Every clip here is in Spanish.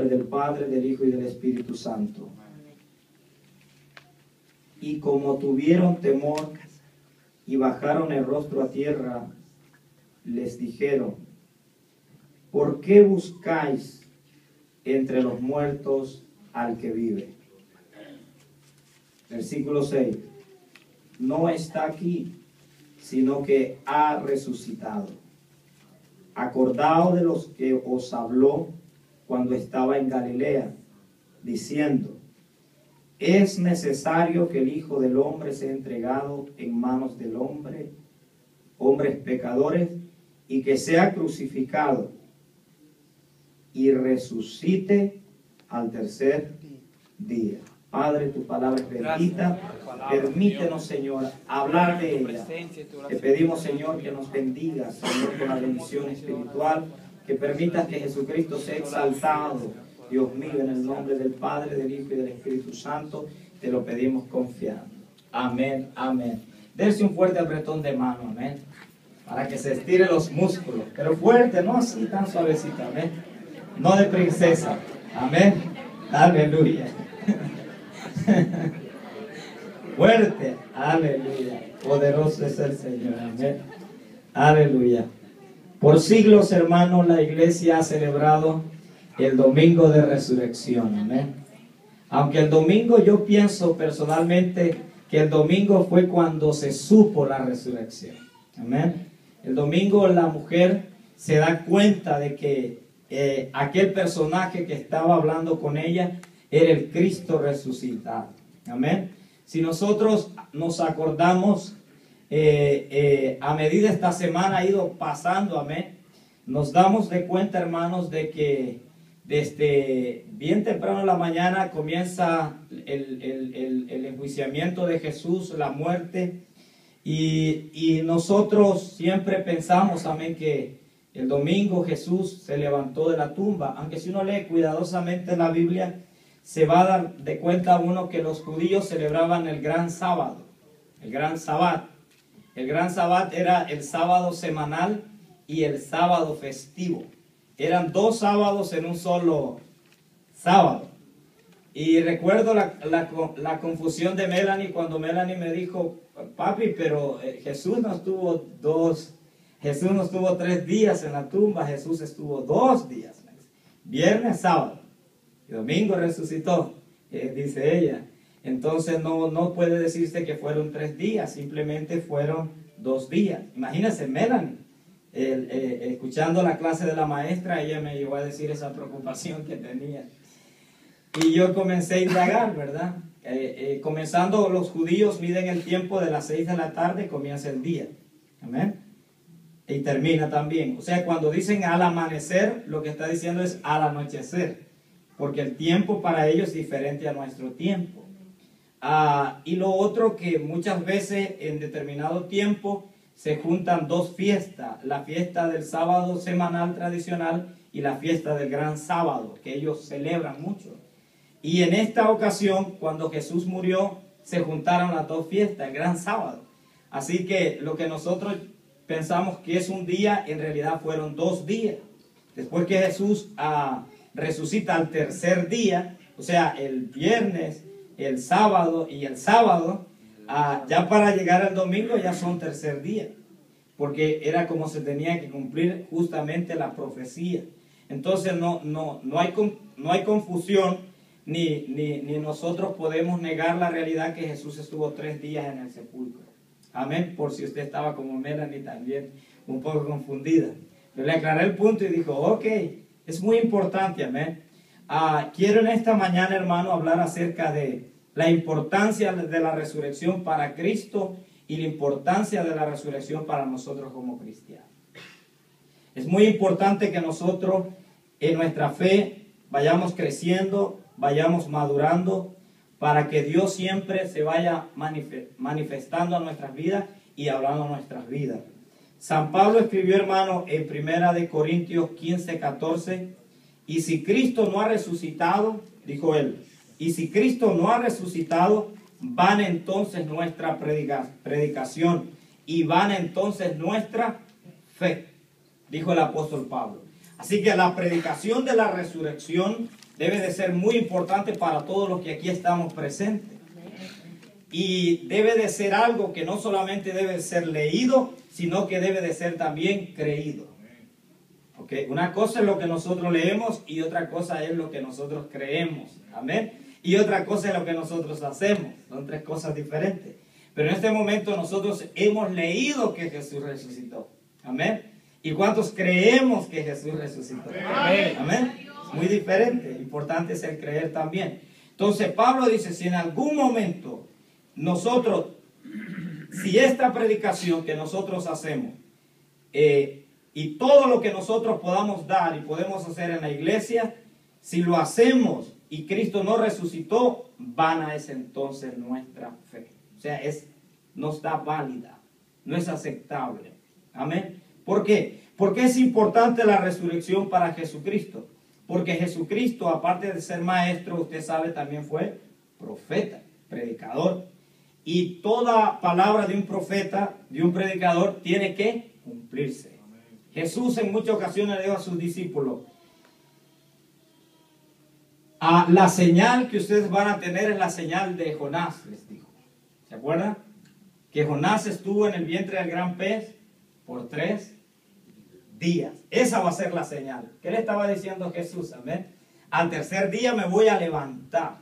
nombre del Padre, del Hijo y del Espíritu Santo. Y como tuvieron temor y bajaron el rostro a tierra, les dijeron: ¿por qué buscáis entre los muertos al que vive? Versículo 6. No está aquí, sino que ha resucitado. Acordaos de los que os habló cuando estaba en Galilea, diciendo: es necesario que el Hijo del Hombre sea entregado en manos del hombres pecadores, y que sea crucificado y resucite al tercer día. Padre, tu palabra es bendita. Permítenos, Señor, hablar de ella. Te pedimos, Señor, que nos bendigas, Señor, con la bendición espiritual, que permitas que Jesucristo sea exaltado, Dios mío, en el nombre del Padre, del Hijo y del Espíritu Santo. Te lo pedimos confiando. Amén, amén. Dense un fuerte apretón de mano, amén, para que se estiren los músculos, pero fuerte, no así tan suavecito, amén, no de princesa, amén, aleluya. Fuerte, aleluya, poderoso es el Señor, amén, aleluya. Por siglos, hermanos, la iglesia ha celebrado el domingo de resurrección, amén. Aunque el domingo, yo pienso personalmente que el domingo fue cuando se supo la resurrección, amén. El domingo la mujer se da cuenta de que aquel personaje que estaba hablando con ella era el Cristo resucitado, amén. Si nosotros nos acordamos, a medida esta semana ha ido pasando, amén, nos damos de cuenta, hermanos, de que desde bien temprano en la mañana comienza el enjuiciamiento de Jesús, la muerte, y nosotros siempre pensamos, amén, que el domingo Jesús se levantó de la tumba, aunque si uno lee cuidadosamente la Biblia, se va a dar de cuenta uno que los judíos celebraban el gran sábado, el gran sabbat. El gran sabbat era el sábado semanal y el sábado festivo. Eran dos sábados en un solo sábado. Y recuerdo la confusión de Melanie cuando Melanie me dijo: papi, pero Jesús no estuvo 3 días en la tumba, Jesús estuvo 2 días. Viernes, sábado y domingo resucitó, dice ella. Entonces no puede decirse que fueron 3 días, simplemente fueron 2 días. Imagínense, Melanie, escuchando la clase de la maestra, ella me llegó a decir esa preocupación que tenía. Y yo comencé a indagar, ¿verdad? Comenzando, los judíos miden el tiempo de las 6 de la tarde, comienza el día. Amén. Y termina también. O sea, cuando dicen al amanecer, lo que está diciendo es al anochecer. Porque el tiempo para ellos es diferente a nuestro tiempo. Y lo otro, que muchas veces en determinado tiempo se juntan 2 fiestas. La fiesta del sábado semanal tradicional y la fiesta del gran sábado, que ellos celebran mucho. Y en esta ocasión, cuando Jesús murió, se juntaron las 2 fiestas, el gran sábado. Así que lo que nosotros pensamos que es un día, en realidad fueron 2 días. Después que Jesús resucita al tercer día, o sea, el viernes, el sábado y el sábado, ya para llegar al domingo ya son tercer día, porque era como se tenía que cumplir justamente la profecía. Entonces no hay confusión, ni nosotros podemos negar la realidad que Jesús estuvo 3 días en el sepulcro. Amén, por si usted estaba como Melanie también un poco confundida. Pero le aclaré el punto y dijo: ok, es muy importante, amén. Quiero en esta mañana, hermano, hablar acerca de la importancia de la resurrección para Cristo y la importancia de la resurrección para nosotros como cristianos. Es muy importante que nosotros en nuestra fe vayamos creciendo, vayamos madurando, para que Dios siempre se vaya manifestando a nuestras vidas y hablando a nuestras vidas. San Pablo escribió, hermano, en 1 Corintios 15, 14, y si Cristo no ha resucitado, dijo él, y si Cristo no ha resucitado, van entonces nuestra predicación y van entonces nuestra fe, dijo el apóstol Pablo. Así que la predicación de la resurrección debe de ser muy importante para todos los que aquí estamos presentes. Y debe de ser algo que no solamente debe ser leído, sino que debe de ser también creído. ¿Okay? Una cosa es lo que nosotros leemos y otra cosa es lo que nosotros creemos. Amén. Y otra cosa es lo que nosotros hacemos. Son tres cosas diferentes. Pero en este momento nosotros hemos leído que Jesús resucitó. Amén. ¿Y cuántos creemos que Jesús resucitó? Amén. Amén. Muy diferente. Importante es el creer también. Entonces Pablo dice, si en algún momento nosotros, si esta predicación que nosotros hacemos y todo lo que nosotros podamos dar y podemos hacer en la iglesia, si lo hacemos y Cristo no resucitó, vana es entonces nuestra fe. O sea, no está válida, no es aceptable. Amén. ¿Por qué? Porque es importante la resurrección para Jesucristo. Porque Jesucristo, aparte de ser maestro, usted sabe, también fue profeta, predicador. Y toda palabra de un profeta, de un predicador, tiene que cumplirse. Jesús en muchas ocasiones le dijo a sus discípulos, la señal que ustedes van a tener es la señal de Jonás, les dijo. ¿Se acuerdan? Que Jonás estuvo en el vientre del gran pez por 3 días. Esa va a ser la señal. ¿Qué le estaba diciendo Jesús? Amén. Al tercer día me voy a levantar,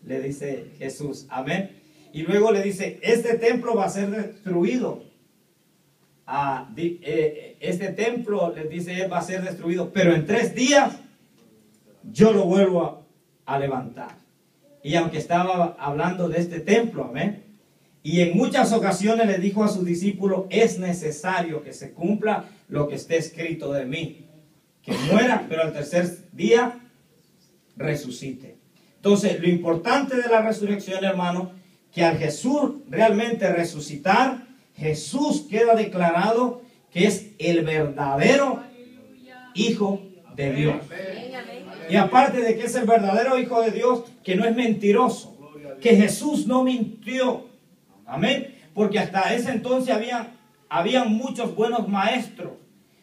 le dice Jesús. Amén. Y luego le dice, este templo va a ser destruido. Este templo, les dice, va a ser destruido, pero en 3 días yo lo vuelvo a levantar. Y aunque estaba hablando de este templo, amén. Y en muchas ocasiones le dijo a sus discípulos, es necesario que se cumpla lo que esté escrito de mí. Que muera, pero al tercer día resucite. Entonces, lo importante de la resurrección, hermano, que al Jesús realmente resucitar, Jesús queda declarado que es el verdadero Hijo de Dios. Y aparte de que es el verdadero Hijo de Dios, que no es mentiroso, que Jesús no mintió. Amén. Porque hasta ese entonces habían muchos buenos maestros,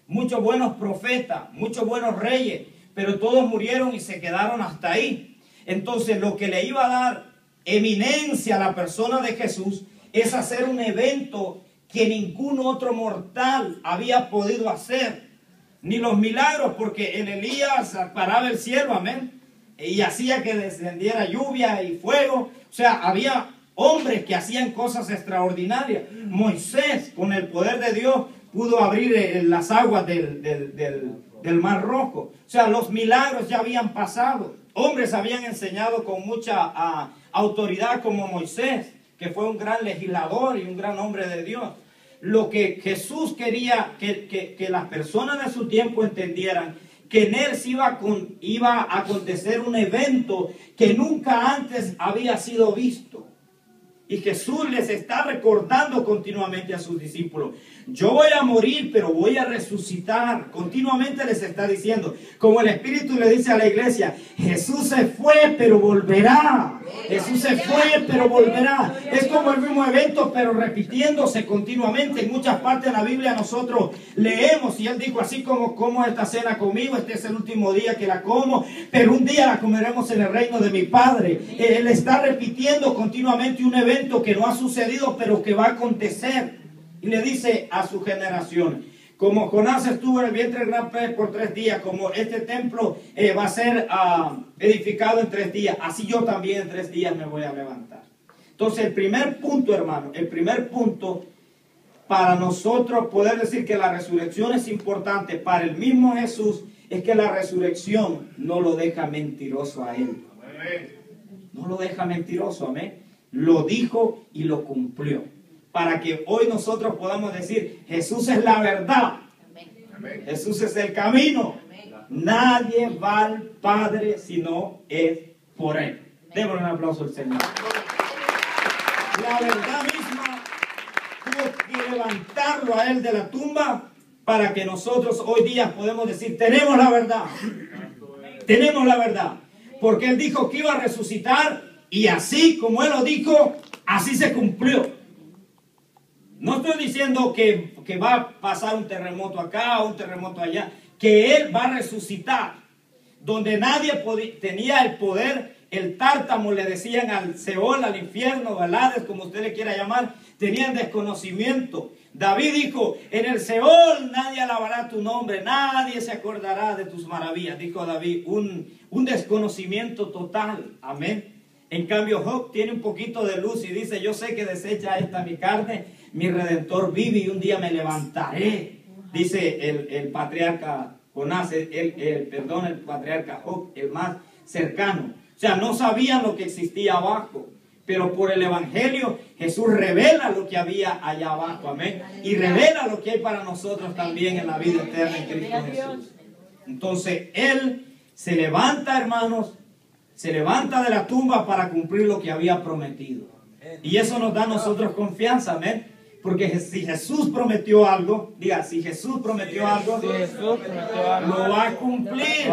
muchos buenos profetas, muchos buenos reyes, pero todos murieron y se quedaron hasta ahí. Entonces lo que le iba a dar eminencia a la persona de Jesús es hacer un evento que ningún otro mortal había podido hacer. Ni los milagros, porque en Elías paraba el cielo, amén, y hacía que descendiera lluvia y fuego. O sea, había hombres que hacían cosas extraordinarias. Moisés, con el poder de Dios, pudo abrir las aguas del Mar Rojo. O sea, los milagros ya habían pasado. Hombres habían enseñado con mucha autoridad como Moisés, que fue un gran legislador y un gran hombre de Dios. Lo que Jesús quería que las personas de su tiempo entendieran, que en él se iba a acontecer un evento que nunca antes había sido visto. Y Jesús les está recordando continuamente a sus discípulos, yo voy a morir, pero voy a resucitar. Continuamente les está diciendo, como el Espíritu le dice a la iglesia, Jesús se fue, pero volverá. Jesús se fue, pero volverá. Es como el mismo evento, pero repitiéndose continuamente. En muchas partes de la Biblia nosotros leemos, y Él dijo, así como esta cena conmigo, este es el último día que la como, pero un día la comeremos en el reino de mi Padre. Él está repitiendo continuamente un evento que no ha sucedido, pero que va a acontecer. Y le dice a su generación, como Jonás estuvo en el vientre del gran pez por 3 días, como este templo va a ser edificado en 3 días, así yo también en 3 días me voy a levantar. Entonces el primer punto, hermano, el primer punto para nosotros poder decir que la resurrección es importante para el mismo Jesús, es que la resurrección no lo deja mentiroso a Él. No lo deja mentiroso, amén. Lo dijo y lo cumplió. Para que hoy nosotros podamos decir, Jesús es la verdad. Amén. Jesús es el camino. Amén. Nadie va al Padre si no es por Él. Démosle un aplauso al Señor. La verdad misma tuvo que levantarlo a Él de la tumba para que nosotros hoy día podemos decir, tenemos la verdad. Tenemos la verdad. Porque Él dijo que iba a resucitar y así como Él lo dijo, así se cumplió. No estoy diciendo que va a pasar un terremoto acá o un terremoto allá, que Él va a resucitar. donde nadie tenía el poder, el tártamo le decían al Seol, al infierno, al Hades, como usted le quiera llamar, tenían desconocimiento. David dijo, en el Seol nadie alabará tu nombre, nadie se acordará de tus maravillas, dijo David, un desconocimiento total, amén. En cambio Job tiene un poquito de luz y dice, yo sé que desecha esta mi carne, mi Redentor vive y un día me levantaré. Dice el patriarca Jonás, el patriarca Job, el más cercano. O sea, no sabían lo que existía abajo, pero por el Evangelio Jesús revela lo que había allá abajo, amén. Y revela lo que hay para nosotros también en la vida eterna en Cristo Jesús. Entonces, Él se levanta, hermanos, se levanta de la tumba para cumplir lo que había prometido. Y eso nos da a nosotros confianza, amén. Porque si Jesús prometió algo, diga, si Jesús prometió algo, lo va a cumplir.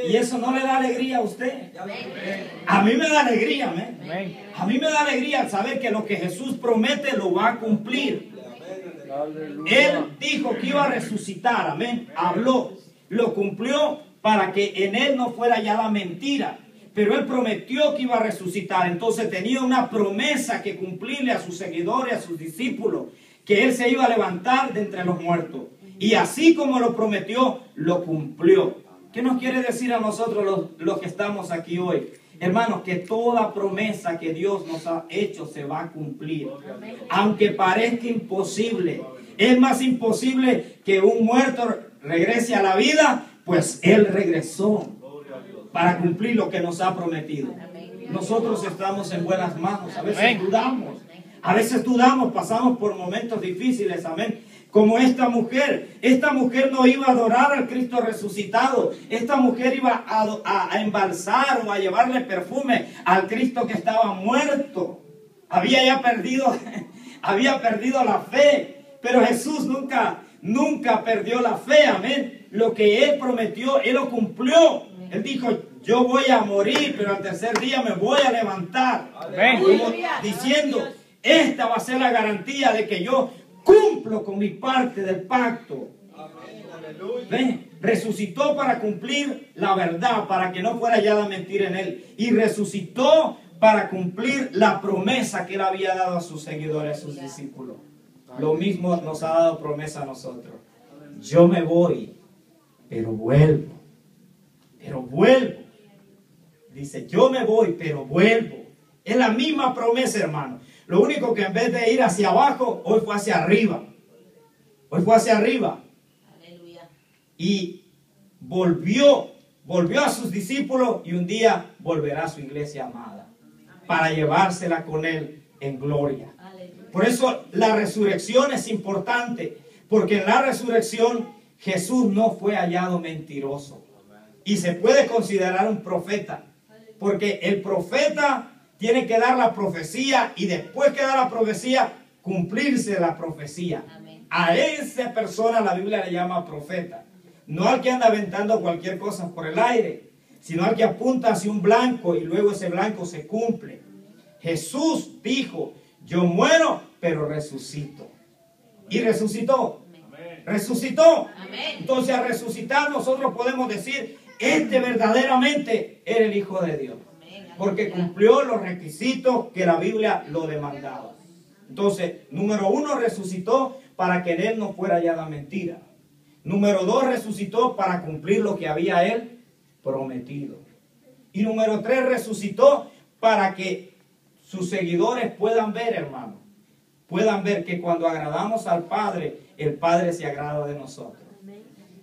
Y eso no le da alegría a usted. A mí me da alegría, amén. A mí me da alegría saber que lo que Jesús promete lo va a cumplir. Él dijo que iba a resucitar, amén. Habló, lo cumplió para que en él no fuera ya la mentira. Pero él prometió que iba a resucitar. Entonces tenía una promesa que cumplirle a sus seguidores, a sus discípulos, que él se iba a levantar de entre los muertos. Y así como lo prometió, lo cumplió. ¿Qué nos quiere decir a nosotros los que estamos aquí hoy? Hermanos, que toda promesa que Dios nos ha hecho se va a cumplir. Aunque parezca imposible. Es más imposible que un muerto regrese a la vida, pues él regresó para cumplir lo que nos ha prometido. Nosotros estamos en buenas manos. A veces dudamos, pasamos por momentos difíciles, amén. Como esta mujer no iba a adorar al Cristo resucitado. Esta mujer iba a embalsar o a llevarle perfume al Cristo que estaba muerto. Había perdido la fe. Pero Jesús nunca perdió la fe, amén. Lo que Él prometió, Él lo cumplió. Él dijo, yo voy a morir, pero al tercer día me voy a levantar. Como diciendo, esta va a ser la garantía de que yo cumplo con mi parte del pacto. ¿Ven? Resucitó para cumplir la verdad, para que no fuera ya la mentira en él. Y resucitó para cumplir la promesa que él había dado a sus seguidores, a sus discípulos. Lo mismo nos ha dado promesa a nosotros. Yo me voy, pero vuelvo. Pero vuelvo. Dice, yo me voy, pero vuelvo. Es la misma promesa, hermano. Lo único que en vez de ir hacia abajo, hoy fue hacia arriba. Hoy fue hacia arriba. Aleluya. Y volvió a sus discípulos y un día volverá a su iglesia amada. Para llevársela con él en gloria. Por eso la resurrección es importante. Porque en la resurrección Jesús no fue hallado mentiroso. Y se puede considerar un profeta. Porque el profeta tiene que dar la profecía y después que da la profecía, cumplirse la profecía. Amén. A esa persona la Biblia le llama profeta. No al que anda aventando cualquier cosa por el aire, sino al que apunta hacia un blanco y luego ese blanco se cumple. Jesús dijo, yo muero, pero resucito. Y resucitó. Amén. Resucitó. Amén. Entonces al resucitar nosotros podemos decir, este verdaderamente era el Hijo de Dios. Porque cumplió los requisitos que la Biblia lo demandaba. Entonces, número 1, resucitó para que en él no fuera ya la mentira. Número 2, resucitó para cumplir lo que había él prometido. Y número 3, resucitó para que sus seguidores puedan ver, hermano. Puedan ver que cuando agradamos al Padre, el Padre se agrada de nosotros.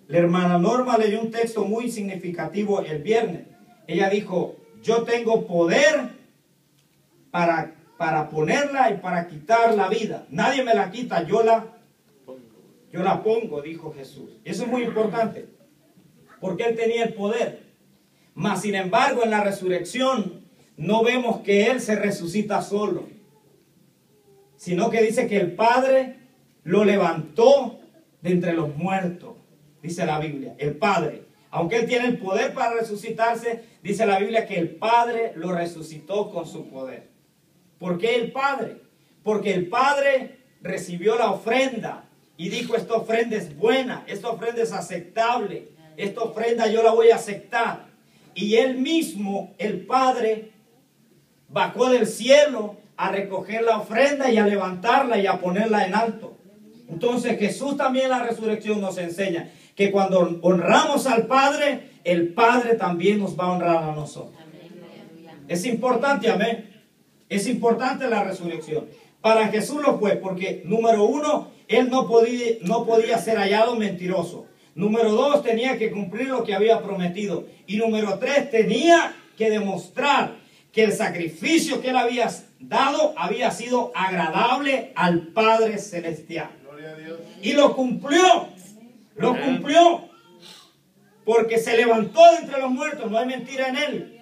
La hermana Norma leyó un texto muy significativo el viernes. Ella dijo, yo tengo poder para ponerla y para quitar la vida. Nadie me la quita, yo la pongo, dijo Jesús. Eso es muy importante, porque él tenía el poder. Mas, sin embargo, en la resurrección no vemos que él se resucita solo, sino que dice que el Padre lo levantó de entre los muertos. Dice la Biblia, el Padre. Aunque él tiene el poder para resucitarse, dice la Biblia que el Padre lo resucitó con su poder. ¿Por qué el Padre? Porque el Padre recibió la ofrenda y dijo, esta ofrenda es buena, esta ofrenda es aceptable. esta ofrenda yo la voy a aceptar. Y él mismo, el Padre, bajó del cielo a recoger la ofrenda y a levantarla y a ponerla en alto. Entonces Jesús también en la resurrección nos enseña que cuando honramos al Padre, el Padre también nos va a honrar a nosotros. Es importante, amén. Es importante la resurrección. Para Jesús lo fue porque, número uno, él no podía ser hallado mentiroso. Número dos, tenía que cumplir lo que había prometido. Y número tres, tenía que demostrar que el sacrificio que él había dado había sido agradable al Padre Celestial. Gloria a Dios. Y lo cumplió. Lo cumplió. Porque se levantó de entre los muertos. No hay mentira en él.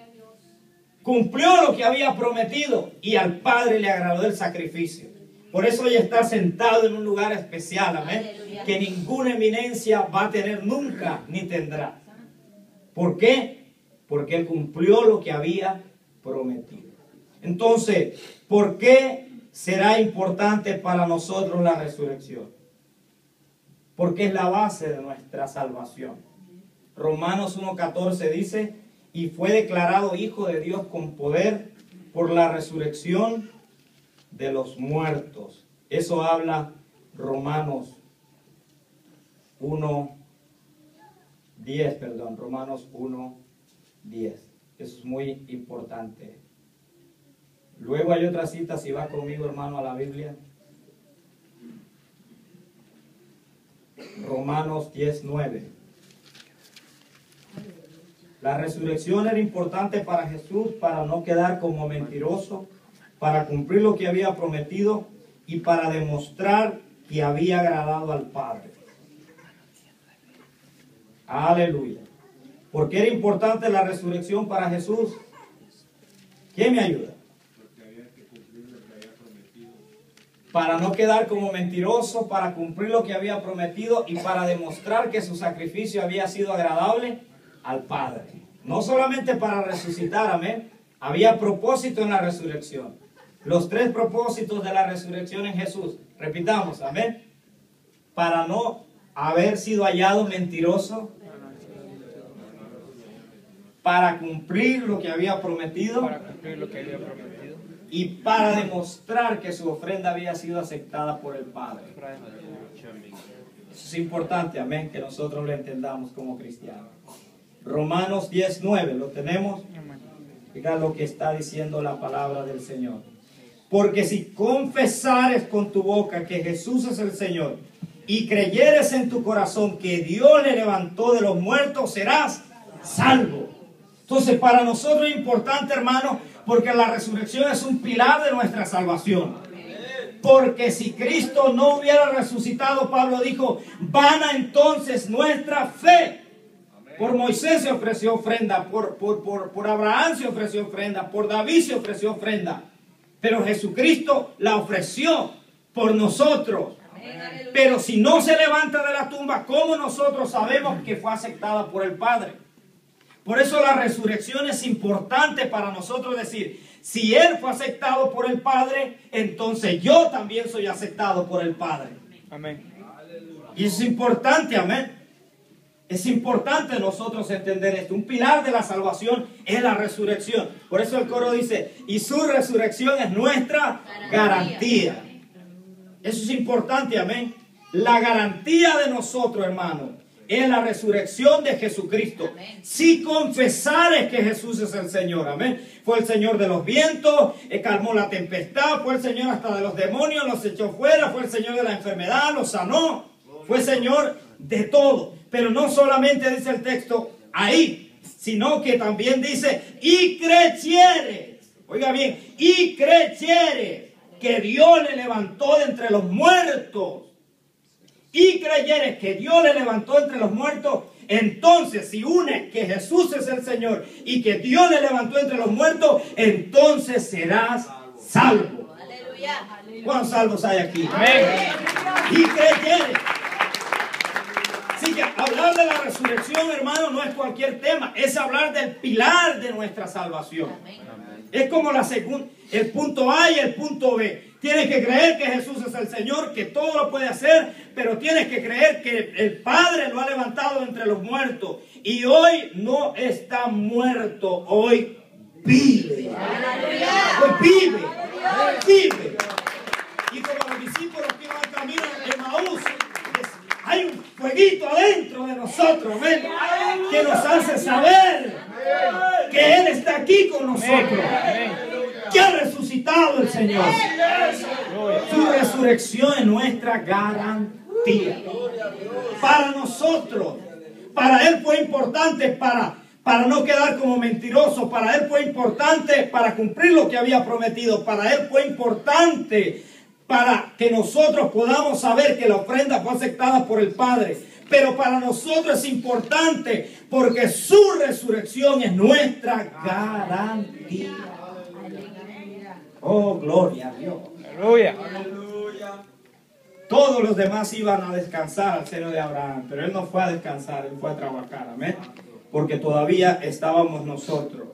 Cumplió lo que había prometido. Y al Padre le agradó el sacrificio. Por eso hoy está sentado en un lugar especial. Amén. Que ninguna eminencia va a tener nunca ni tendrá. ¿Por qué? Porque él cumplió lo que había prometido. Entonces, ¿por qué será importante para nosotros la resurrección? Porque es la base de nuestra salvación. Romanos 1:14 dice, y fue declarado Hijo de Dios con poder por la resurrección de los muertos. Eso habla Romanos 1:10, perdón, Romanos 1:10. Eso es muy importante. Luego hay otra cita, si va conmigo, hermano, a la Biblia. Romanos 10:9. La resurrección era importante para Jesús para no quedar como mentiroso, para cumplir lo que había prometido y para demostrar que había agradado al Padre. Aleluya. ¿Por qué era importante la resurrección para Jesús? ¿Quién me ayuda? Porque había que cumplir lo que había prometido. Para no quedar como mentiroso, para cumplir lo que había prometido y para demostrar que su sacrificio había sido agradable al Padre. No solamente para resucitar, amén. Había propósito en la resurrección. Los tres propósitos de la resurrección en Jesús. Repitamos, amén. Para no haber sido hallado mentiroso. Para cumplir lo que había prometido. Y para demostrar que su ofrenda había sido aceptada por el Padre. Eso es importante, amén, que nosotros lo entendamos como cristianos. Romanos 10:9, ¿lo tenemos? Fíjate lo que está diciendo la palabra del Señor. Porque si confesares con tu boca que Jesús es el Señor y creyeres en tu corazón que Dios le levantó de los muertos, serás salvo. Entonces, para nosotros es importante, hermano, porque la resurrección es un pilar de nuestra salvación. Porque si Cristo no hubiera resucitado, Pablo dijo, vana entonces nuestra fe. Por Moisés se ofreció ofrenda, por Abraham se ofreció ofrenda, por David se ofreció ofrenda. Pero Jesucristo la ofreció por nosotros. Pero si no se levanta de la tumba, ¿cómo nosotros sabemos que fue aceptada por el Padre? Por eso la resurrección es importante para nosotros decir, si Él fue aceptado por el Padre, entonces yo también soy aceptado por el Padre. Amén. Y eso es importante, amén. Es importante nosotros entender esto. Un pilar de la salvación es la resurrección. Por eso el coro dice, y su resurrección es nuestra garantía. Eso es importante, amén. La garantía de nosotros, hermano, es la resurrección de Jesucristo. Amén. Si confesares que Jesús es el Señor, amén. Fue el Señor de los vientos, calmó la tempestad, fue el Señor hasta de los demonios, los echó fuera, fue el Señor de la enfermedad, los sanó, fue Señor de todo. Pero no solamente dice el texto ahí, sino que también dice, y creyere, oiga bien, y creyere que Dios le levantó de entre los muertos. Y creyere que Dios le levantó entre los muertos, entonces si une que Jesús es el Señor y que Dios le levantó entre los muertos, entonces serás salvo. Aleluya. ¿Cuántos salvos hay aquí? Amén. Y creyere. Así que hablar de la resurrección, hermano, no es cualquier tema. Es hablar del pilar de nuestra salvación. Es como el punto A y el punto B. Tienes que creer que Jesús es el Señor, que todo lo puede hacer, pero tienes que creer que el Padre lo ha levantado entre los muertos. Y hoy no está muerto, hoy vive. Hoy vive. Vive. Y como los discípulos que iban camino de Emaús, hay un fueguito adentro de nosotros, ¿ven? Que nos hace saber que Él está aquí con nosotros, que ha resucitado el Señor. Su resurrección es nuestra garantía. Para nosotros, para Él fue importante para no quedar como mentiroso. Para Él fue importante para cumplir lo que había prometido. Para Él fue importante para que nosotros podamos saber que la ofrenda fue aceptada por el Padre. Pero para nosotros es importante porque su resurrección es nuestra garantía. Oh, gloria a Dios. Aleluya. Todos los demás iban a descansar al seno de Abraham, pero Él no fue a descansar, Él fue a trabajar. Amén. Porque todavía estábamos nosotros.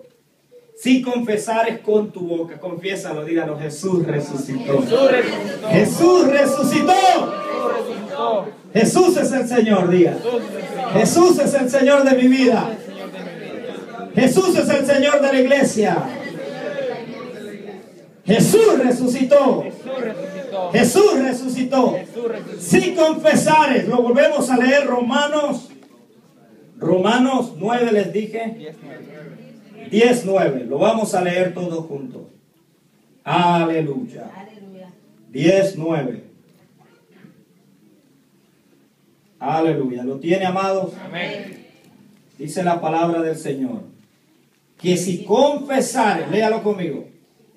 Si confesares con tu boca, confiésalo, dígalo, Jesús resucitó. Jesús resucitó. Jesús es el Señor, diga. Jesús es el Señor de mi vida. Jesús es el Señor de la iglesia. Jesús resucitó. Jesús resucitó. Si confesares, lo volvemos a leer, Romanos 9 les dije. 10:9, lo vamos a leer todos juntos. Aleluya. 10:9. Aleluya. ¿Lo tiene, amados? Amén. Dice la palabra del Señor. Que si confesares, léalo conmigo.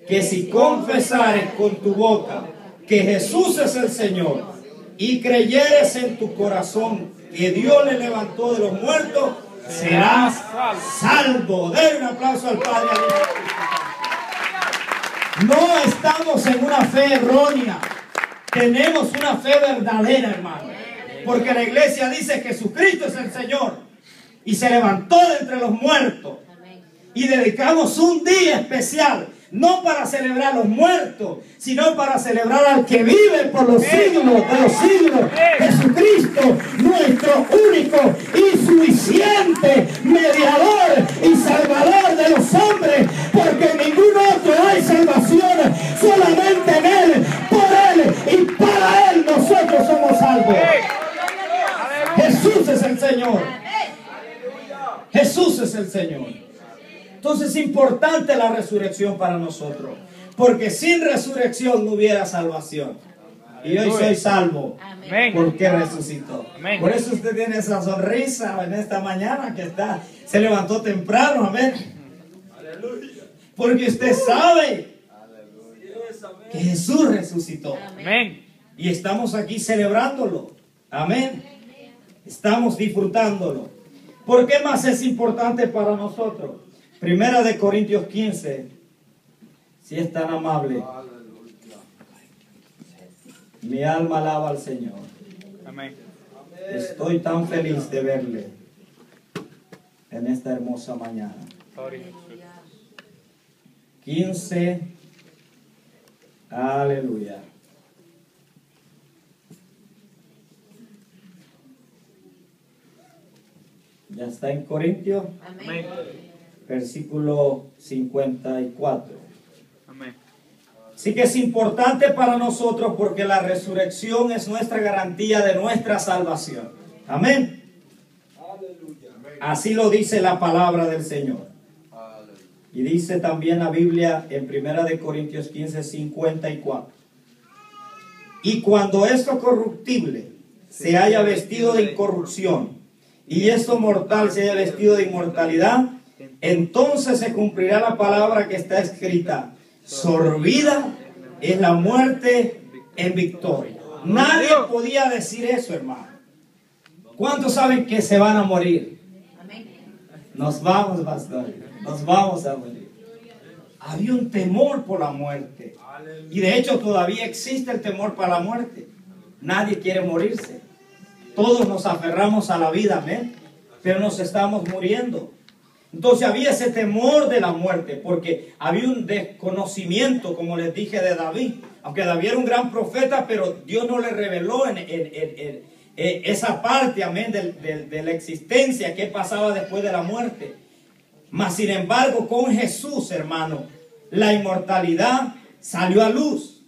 Que si confesares con tu boca que Jesús es el Señor y creyeres en tu corazón que Dios le levantó de los muertos, serás salvo. Den un aplauso al Padre. No estamos en una fe errónea. Tenemos una fe verdadera, hermano. Porque la iglesia dice que Jesucristo es el Señor y se levantó de entre los muertos. Y dedicamos un día especial, no para celebrar a los muertos, sino para celebrar al que vive por los siglos de los siglos. Jesucristo, nuestro único y suficiente mediador y salvador de los hombres, porque en ningún otro hay salvación, solamente en Él, por Él y para Él nosotros somos salvos. Jesús es el Señor. Jesús es el Señor. Entonces es importante la resurrección para nosotros, porque sin resurrección no hubiera salvación. Y hoy soy salvo porque resucitó. Amén. Por eso usted tiene esa sonrisa en esta mañana que se levantó temprano. Amén. Porque usted sabe que Jesús resucitó. Amén. Y estamos aquí celebrándolo. Amén. Estamos disfrutándolo. ¿Por qué más es importante para nosotros? Primera de Corintios 15, si es tan amable. Mi alma alaba al Señor. Amén. Estoy tan feliz de verle en esta hermosa mañana. 15, aleluya. Ya está en Corintios. Amén. Versículo 54. Amén. Así que es importante para nosotros porque la resurrección es nuestra garantía de nuestra salvación. Amén. Así lo dice la palabra del Señor. Y dice también la Biblia en 1 de Corintios 15, 54. Y cuando esto corruptible se haya vestido de incorrupción y esto mortal se haya vestido de inmortalidad, entonces se cumplirá la palabra que está escrita: sorbida es la muerte en victoria. Nadie podía decir eso, hermano. ¿Cuántos saben que se van a morir? Nos vamos, pastor. Nos vamos a morir. Había un temor por la muerte. Y de hecho todavía existe el temor para la muerte. Nadie quiere morirse. Todos nos aferramos a la vida, amén, pero nos estamos muriendo. Entonces había ese temor de la muerte, porque había un desconocimiento, como les dije, de David. Aunque David era un gran profeta, pero Dios no le reveló en esa parte, amén, de la existencia que pasaba después de la muerte. Mas sin embargo, con Jesús, hermano, la inmortalidad salió a luz.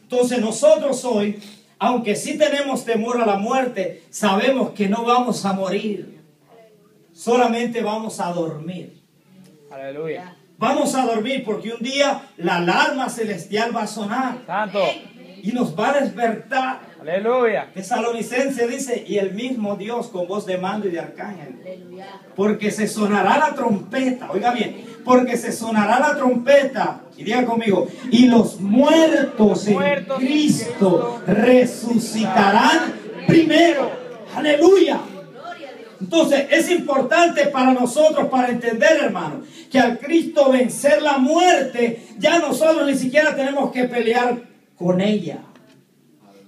Entonces nosotros hoy, aunque sí tenemos temor a la muerte, sabemos que no vamos a morir. Solamente vamos a dormir. Aleluya. Vamos a dormir porque un día la alarma celestial va a sonar. Santo. Y nos va a despertar. Aleluya. Tesalonicense dice, y el mismo Dios con voz de mando y de arcángel. Porque se sonará la trompeta. Oiga bien. Porque se sonará la trompeta. Y diga conmigo. Y los muertos en Cristo resucitarán primero. Aleluya. Entonces es importante para nosotros, para entender, hermano, que al Cristo vencer la muerte, ya nosotros ni siquiera tenemos que pelear con ella.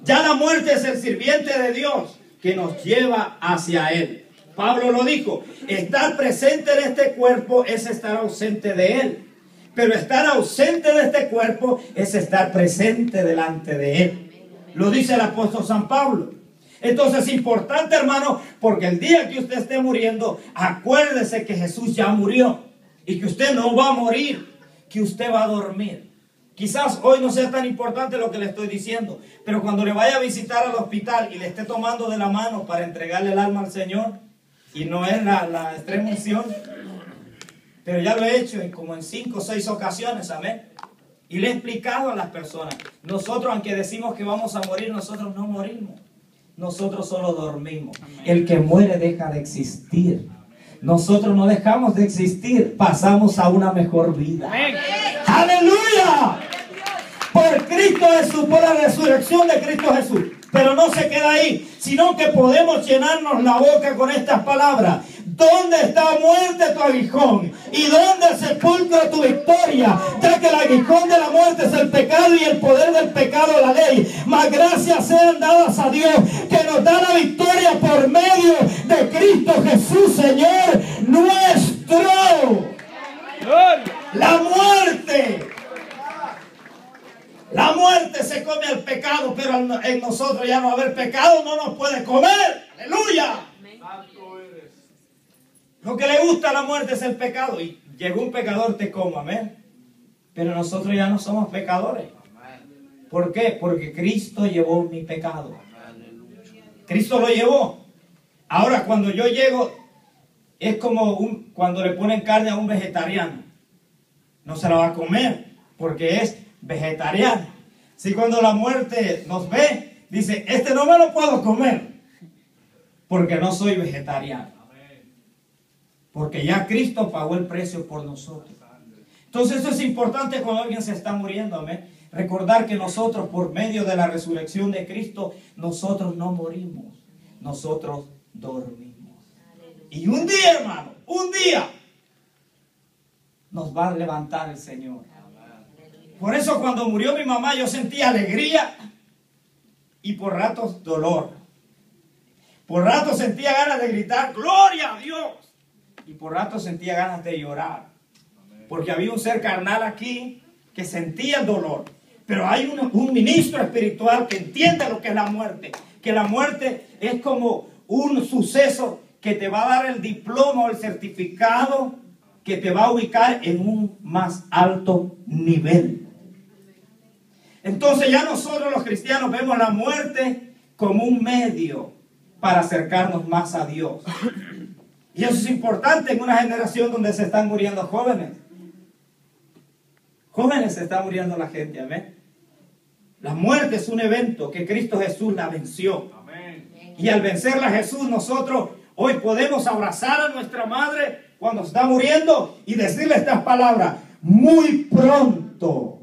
Ya la muerte es el sirviente de Dios que nos lleva hacia Él. Pablo lo dijo, estar presente en este cuerpo es estar ausente de Él. Pero estar ausente de este cuerpo es estar presente delante de Él. Lo dice el apóstol San Pablo. Entonces es importante, hermano, porque el día que usted esté muriendo, acuérdese que Jesús ya murió y que usted no va a morir, que usted va a dormir. Quizás hoy no sea tan importante lo que le estoy diciendo, pero cuando le vaya a visitar al hospital y le esté tomando de la mano para entregarle el alma al Señor, y no es la extrema unción, pero ya lo he hecho como en 5 o 6 ocasiones, amén. Y le he explicado a las personas, nosotros aunque decimos que vamos a morir, nosotros no morimos. Nosotros solo dormimos. El que muere deja de existir. Nosotros no dejamos de existir, pasamos a una mejor vida. Amén. ¡Aleluya! Por Cristo Jesús, por la resurrección de Cristo Jesús. Pero no se queda ahí, sino que podemos llenarnos la boca con estas palabras. ¿Dónde está muerte tu aguijón? ¿Y dónde el sepulcro tu victoria? Ya que el aguijón de la muerte es el pecado y el poder del pecado la ley. Mas gracias sean dadas a Dios que nos da la victoria por medio de Cristo Jesús, Señor nuestro. La muerte. La muerte se come al pecado, pero en nosotros ya no haber pecado no nos puede comer. Aleluya. Lo que le gusta a la muerte es el pecado. Y llegó un pecador, te como, amén. Pero nosotros ya no somos pecadores. ¿Por qué? Porque Cristo llevó mi pecado. Cristo lo llevó. Ahora cuando yo llego, es como cuando le ponen carne a un vegetariano. No se la va a comer, porque es vegetariano. Si cuando la muerte nos ve, dice, este no me lo puedo comer, porque no soy vegetariano. Porque ya Cristo pagó el precio por nosotros. Entonces eso es importante cuando alguien se está muriendo, amén. Recordar que nosotros, por medio de la resurrección de Cristo, nosotros no morimos, nosotros dormimos. Y un día, hermano, un día, nos va a levantar el Señor. Por eso cuando murió mi mamá yo sentía alegría y por ratos dolor. Por ratos sentía ganas de gritar, ¡gloria a Dios! Y por ratos sentía ganas de llorar. Porque había un ser carnal aquí que sentía el dolor. Pero hay un ministro espiritual que entiende lo que es la muerte. Que la muerte es como un suceso que te va a dar el diploma o el certificado que te va a ubicar en un más alto nivel. Entonces ya nosotros los cristianos vemos la muerte como un medio para acercarnos más a Dios. Y eso es importante en una generación donde se están muriendo jóvenes. Jóvenes se está muriendo la gente, amén. La muerte es un evento que Cristo Jesús la venció. Amén. Y al vencerla Jesús, nosotros hoy podemos abrazar a nuestra madre cuando está muriendo y decirle estas palabras: muy pronto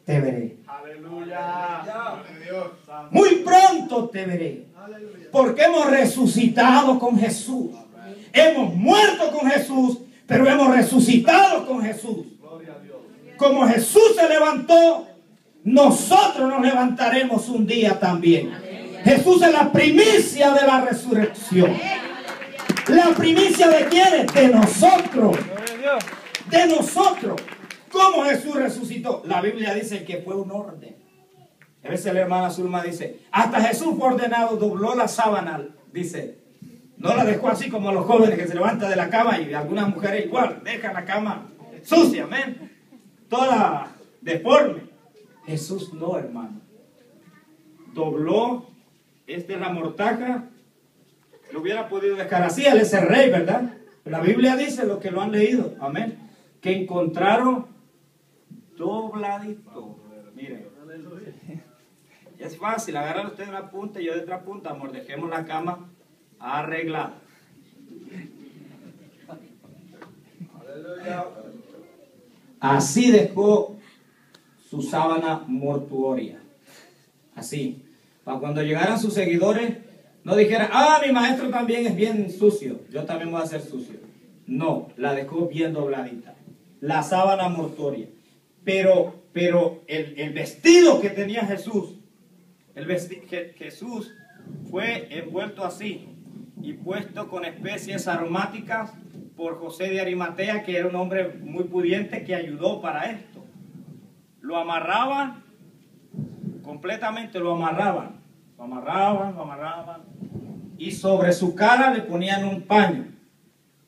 te veré. Aleluya. Muy pronto te veré. Porque hemos resucitado con Jesús. Hemos muerto con Jesús, pero hemos resucitado con Jesús. Como Jesús se levantó, nosotros nos levantaremos un día también. Jesús es la primicia de la resurrección. ¿La primicia de quiénes? De nosotros. De nosotros. ¿Cómo Jesús resucitó? La Biblia dice que fue un orden. A veces la hermana Zulma dice, hasta Jesús fue ordenado, dobló la sábana. Dice, no la dejó así como los jóvenes que se levantan de la cama, y algunas mujeres igual, dejan la cama sucia, amén, toda deforme. Jesús no, hermano. Dobló, esta es la mortaja. Lo hubiera podido dejar así, él es el rey, ¿verdad? La Biblia dice, lo que lo han leído, amén, que encontraron dobladito. Miren, es fácil, agarrar usted de una punta y yo de otra punta, amor, dejemos la cama arreglada. Así dejó su sábana mortuoria. Así, para cuando llegaran sus seguidores, no dijeran, ah, mi maestro también es bien sucio, yo también voy a ser sucio. No, la dejó bien dobladita. La sábana mortuoria. Pero el vestido que tenía Jesús, Jesús fue envuelto así y puesto con especies aromáticas por José de Arimatea, que era un hombre muy pudiente que ayudó para esto. Lo amarraban, completamente lo amarraban, y sobre su cara le ponían un paño,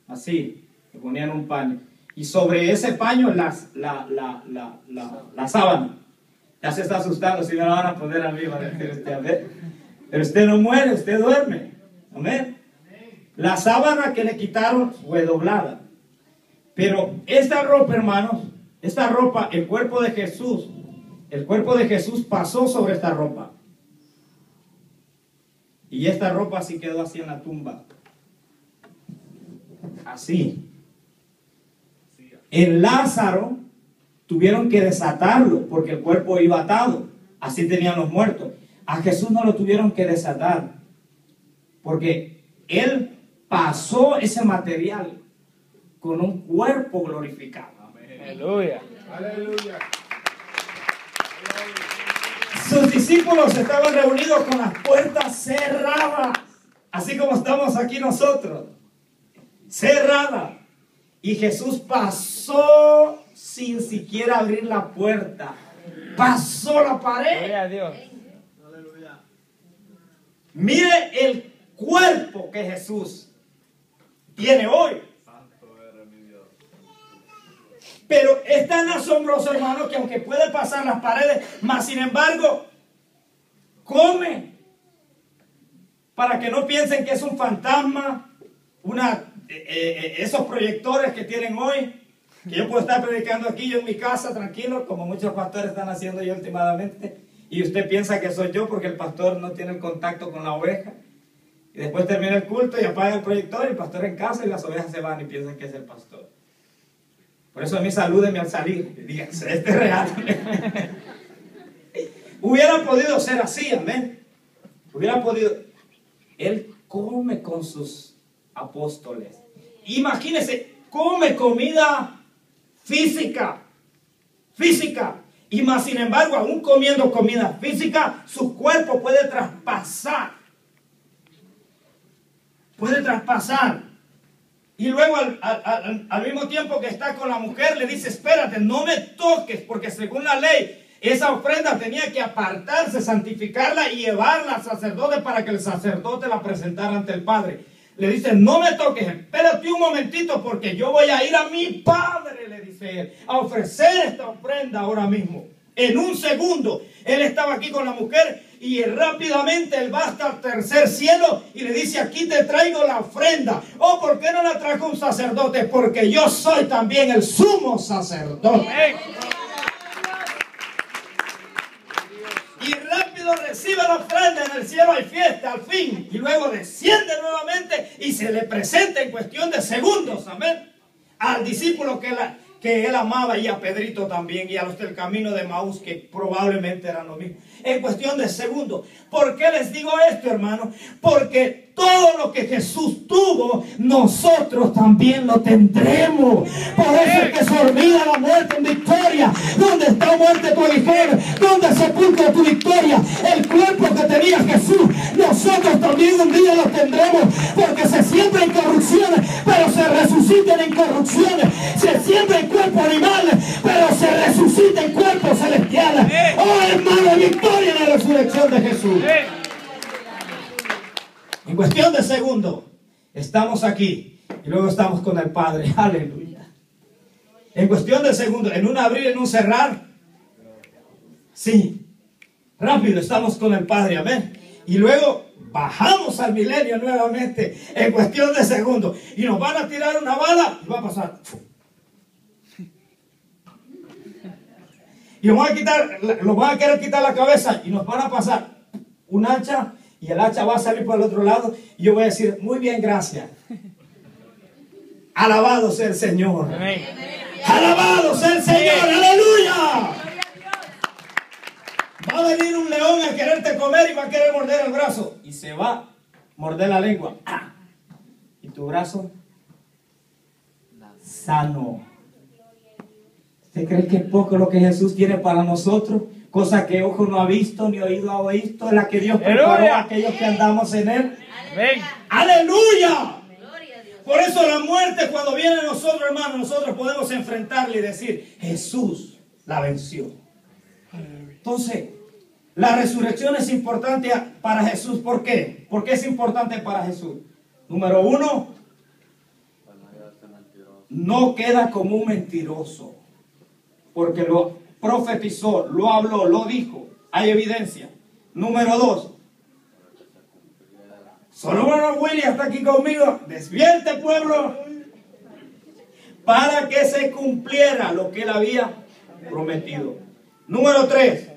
así, le ponían un paño, y sobre ese paño la sábana. Ya se está asustando, si me la van a poner a mí, va a decir usted, a ver. Pero usted no muere, usted duerme, amén. La sábana que le quitaron fue doblada. Pero esta ropa, hermanos, esta ropa, el cuerpo de Jesús pasó sobre esta ropa. Y esta ropa sí quedó así en la tumba. Así. En Lázaro tuvieron que desatarlo porque el cuerpo iba atado. Así tenían los muertos. A Jesús no lo tuvieron que desatar porque Él pasó ese material con un cuerpo glorificado. Aleluya. Aleluya. Sus discípulos estaban reunidos con las puertas cerradas, así como estamos aquí nosotros, cerradas. Y Jesús pasó sin siquiera abrir la puerta, pasó la pared. Gloria a Dios. Mire el cuerpo que Jesús tiene hoy. Pero es tan asombroso, hermano, que aunque puede pasar las paredes, mas sin embargo, come. Para que no piensen que es un fantasma, esos proyectores que tienen hoy, que yo puedo estar predicando aquí, yo en mi casa, tranquilo, como muchos pastores están haciendo yo últimamente, y usted piensa que soy yo porque el pastor no tiene el contacto con la oveja. Y después termina el culto y apaga el proyector, y el pastor en casa, y las ovejas se van y piensan que es el pastor. Por eso a mí salúdenme al salir. Díganse, este es real. Hubiera podido ser así, amén. Hubiera podido. Él come con sus apóstoles. Imagínense, come comida física. Física. Y más sin embargo, aún comiendo comida física, su cuerpo puede traspasar. Puede traspasar. Y luego al mismo tiempo que está con la mujer, le dice, espérate, no me toques, porque según la ley, esa ofrenda tenía que apartarse, santificarla y llevarla al sacerdote para que el sacerdote la presentara ante el Padre. Le dice, no me toques, espérate un momentito, porque yo voy a ir a mi Padre, le dice él, a ofrecer esta ofrenda ahora mismo. En un segundo, él estaba aquí con la mujer y rápidamente él va hasta el tercer cielo y le dice, aquí te traigo la ofrenda. Oh, ¿por qué no la trajo un sacerdote? Porque yo soy también el sumo sacerdote. Y rápido recibe la ofrenda, en el cielo hay fiesta al fin. Y luego desciende nuevamente y se le presenta en cuestión de segundos, amén, al discípulo que él amaba, y a Pedrito también, y a los del camino de Maús, que probablemente eran lo mismo. En cuestión de segundos. ¿Por qué les digo esto, hermano? Porque todo lo que Jesús tuvo, nosotros también lo tendremos. Por eso es que se olvida la muerte en victoria. ¿Dónde está muerte tu aguijón? ¿Dónde sepulcro tu victoria? El cuerpo que te tenía Jesús, nosotros también un día lo tendremos, porque se siembra en corrupciones, pero se resucita en incorrupciones, se siembra en cuerpos animales, pero se resucita en cuerpos celestiales. Oh, hermano, victoria en la resurrección de Jesús. En cuestión de segundos, estamos aquí y luego estamos con el Padre. Aleluya. En cuestión de segundos, en un abrir, en un cerrar. Sí, rápido estamos con el Padre, amén. Y luego bajamos al milenio nuevamente en cuestión de segundos. Y nos van a tirar una bala y va a pasar. Y nos van a querer quitar la cabeza y nos van a pasar un hacha y el hacha va a salir por el otro lado. Y yo voy a decir, muy bien, gracias. Alabado sea el Señor. Amén. Alabado sea el Señor. Aleluya. Va a venir un león a quererte comer y va a querer morder el brazo. Y se va a morder la lengua. ¡Ah! Y tu brazo sano. ¿Usted cree que es poco lo que Jesús tiene para nosotros? Cosa que ojo no ha visto ni oído ha oído, es la que Dios preparó a aquellos que andamos en Él. Amén. ¡Aleluya! Por eso la muerte cuando viene a nosotros, hermanos, nosotros podemos enfrentarla y decir, Jesús la venció. Entonces, la resurrección es importante para Jesús. ¿Por qué? ¿Por qué es importante para Jesús? Número uno, no queda como un mentiroso. Porque lo profetizó, lo habló, lo dijo. Hay evidencia. Número dos, Solomon Williams está aquí conmigo. Despierte, pueblo, para que se cumpliera lo que él había prometido. Número tres,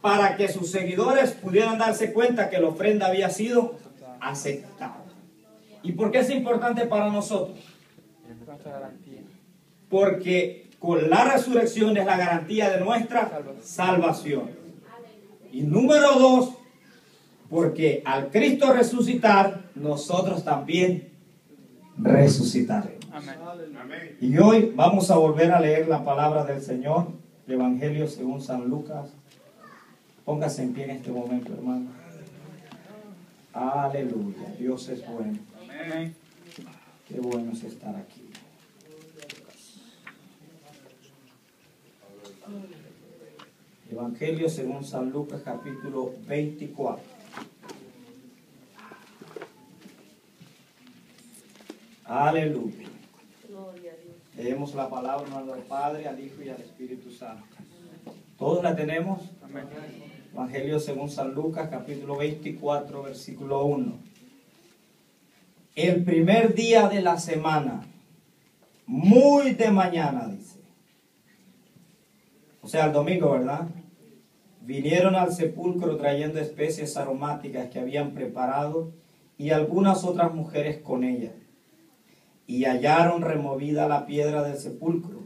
para que sus seguidores pudieran darse cuenta que la ofrenda había sido aceptada. ¿Y por qué es importante para nosotros? Porque con la resurrección es la garantía de nuestra salvación. Y número dos, porque al Cristo resucitar, nosotros también resucitaremos. Amén. Y hoy vamos a volver a leer la palabra del Señor, el Evangelio según San Lucas. Póngase en pie en este momento, hermano. Aleluya, Dios es bueno. Amén. Qué bueno es estar aquí. Evangelio según San Lucas, capítulo 24. Aleluya. Leemos la palabra al Padre, al Hijo y al Espíritu Santo. ¿Todos la tenemos? Amén. Evangelio según San Lucas, capítulo 24, versículo 1. El primer día de la semana, muy de mañana, dice. O sea, el domingo, ¿verdad? Vinieron al sepulcro trayendo especies aromáticas que habían preparado y algunas otras mujeres con ellas. Y hallaron removida la piedra del sepulcro.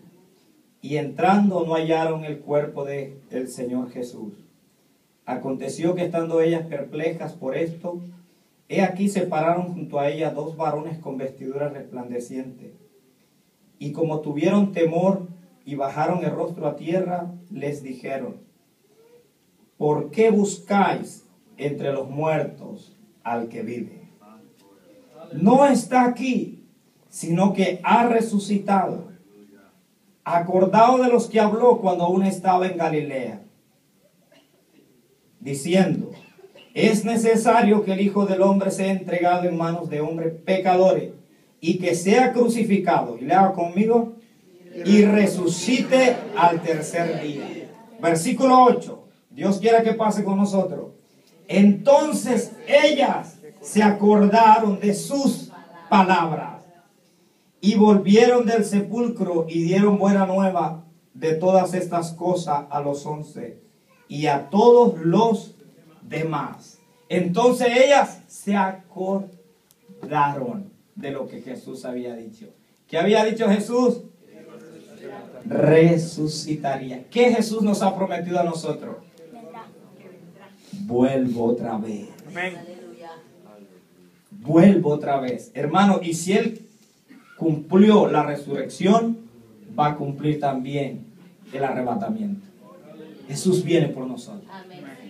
Y entrando no hallaron el cuerpo del Señor Jesús. Aconteció que estando ellas perplejas por esto, he aquí se pararon junto a ellas dos varones con vestiduras resplandecientes. Y como tuvieron temor y bajaron el rostro a tierra, les dijeron, ¿por qué buscáis entre los muertos al que vive? No está aquí, sino que ha resucitado. Acordado de los que habló cuando aún estaba en Galilea, diciendo, es necesario que el Hijo del Hombre sea entregado en manos de hombres pecadores y que sea crucificado, y lea conmigo, y resucite al tercer día. Versículo 8. Dios quiera que pase con nosotros. Entonces ellas se acordaron de sus palabras y volvieron del sepulcro y dieron buena nueva de todas estas cosas a los 11 y a todos los demás. Entonces ellas se acordaron de lo que Jesús había dicho. ¿Qué había dicho Jesús? Resucitaría. ¿Qué Jesús nos ha prometido a nosotros? Vuelvo otra vez. Amén. Vuelvo otra vez. Hermano, y si Él cumplió la resurrección, va a cumplir también el arrebatamiento. Jesús viene por nosotros.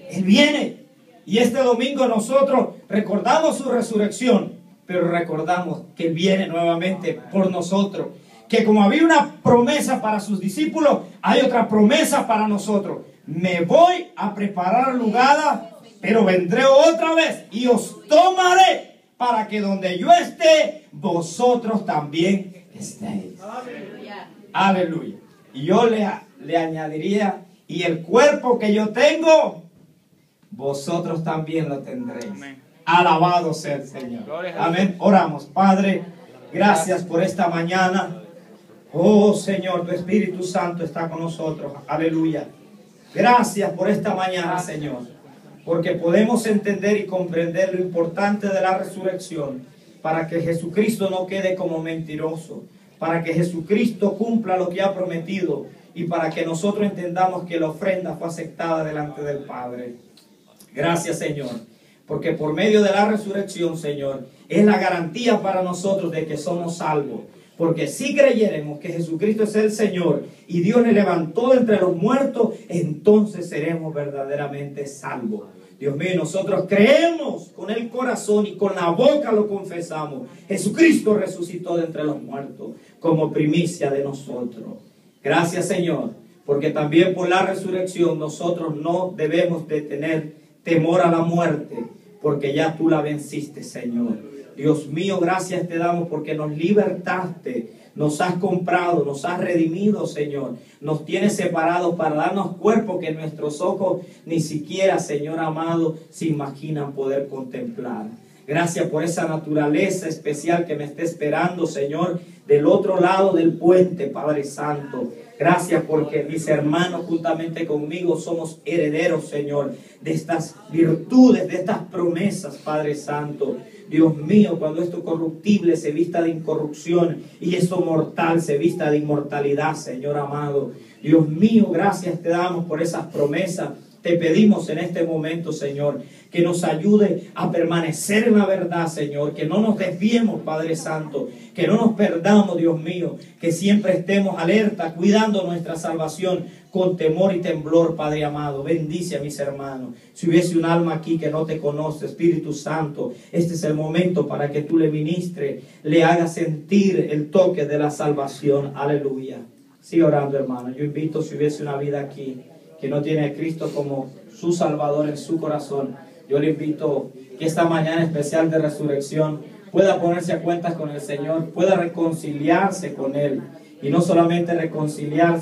Él viene. Y este domingo nosotros recordamos su resurrección, pero recordamos que Él viene nuevamente por nosotros. Que como había una promesa para sus discípulos, hay otra promesa para nosotros. Me voy a preparar lugar, pero vendré otra vez y os tomaré para que donde yo esté, vosotros también estéis. Aleluya. Y yo le añadiría, y el cuerpo que yo tengo, vosotros también lo tendréis. Amén. Alabado sea el Señor. Amén. Oramos. Padre, gracias por esta mañana. Oh Señor, tu Espíritu Santo está con nosotros. Aleluya. Gracias por esta mañana, Señor, porque podemos entender y comprender lo importante de la resurrección, para que Jesucristo no quede como mentiroso, para que Jesucristo cumpla lo que ha prometido y para que nosotros entendamos que la ofrenda fue aceptada delante del Padre. Gracias, Señor, porque por medio de la resurrección, Señor, es la garantía para nosotros de que somos salvos. Porque si creyéremos que Jesucristo es el Señor y Dios le levantó de entre los muertos, entonces seremos verdaderamente salvos. Dios mío, nosotros creemos con el corazón y con la boca lo confesamos. Jesucristo resucitó de entre los muertos como primicia de nosotros. Gracias, Señor, porque también por la resurrección nosotros no debemos de tener temor a la muerte, porque ya tú la venciste, Señor. Dios mío, gracias te damos porque nos libertaste, nos has comprado, nos has redimido, Señor. Nos tienes separados para darnos cuerpo que nuestros ojos ni siquiera, Señor amado, se imaginan poder contemplar. Gracias por esa naturaleza especial que me está esperando, Señor, del otro lado del puente, Padre Santo. Gracias porque mis hermanos juntamente conmigo somos herederos, Señor, de estas virtudes, de estas promesas, Padre Santo. Dios mío, cuando esto corruptible se vista de incorrupción y esto mortal se vista de inmortalidad, Señor amado. Dios mío, gracias te damos por esas promesas. Te pedimos en este momento, Señor, que nos ayude a permanecer en la verdad, Señor, que no nos desviemos, Padre Santo, que no nos perdamos, Dios mío, que siempre estemos alerta, cuidando nuestra salvación con temor y temblor, Padre amado. Bendice a mis hermanos. Si hubiese un alma aquí que no te conoce, Espíritu Santo, este es el momento para que tú le ministres, le hagas sentir el toque de la salvación. Aleluya. Sigue orando, hermano. Yo invito, si hubiese una vida aquí que no tiene a Cristo como su Salvador en su corazón, yo le invito que esta mañana especial de resurrección pueda ponerse a cuentas con el Señor, pueda reconciliarse con Él, y no solamente reconciliarse,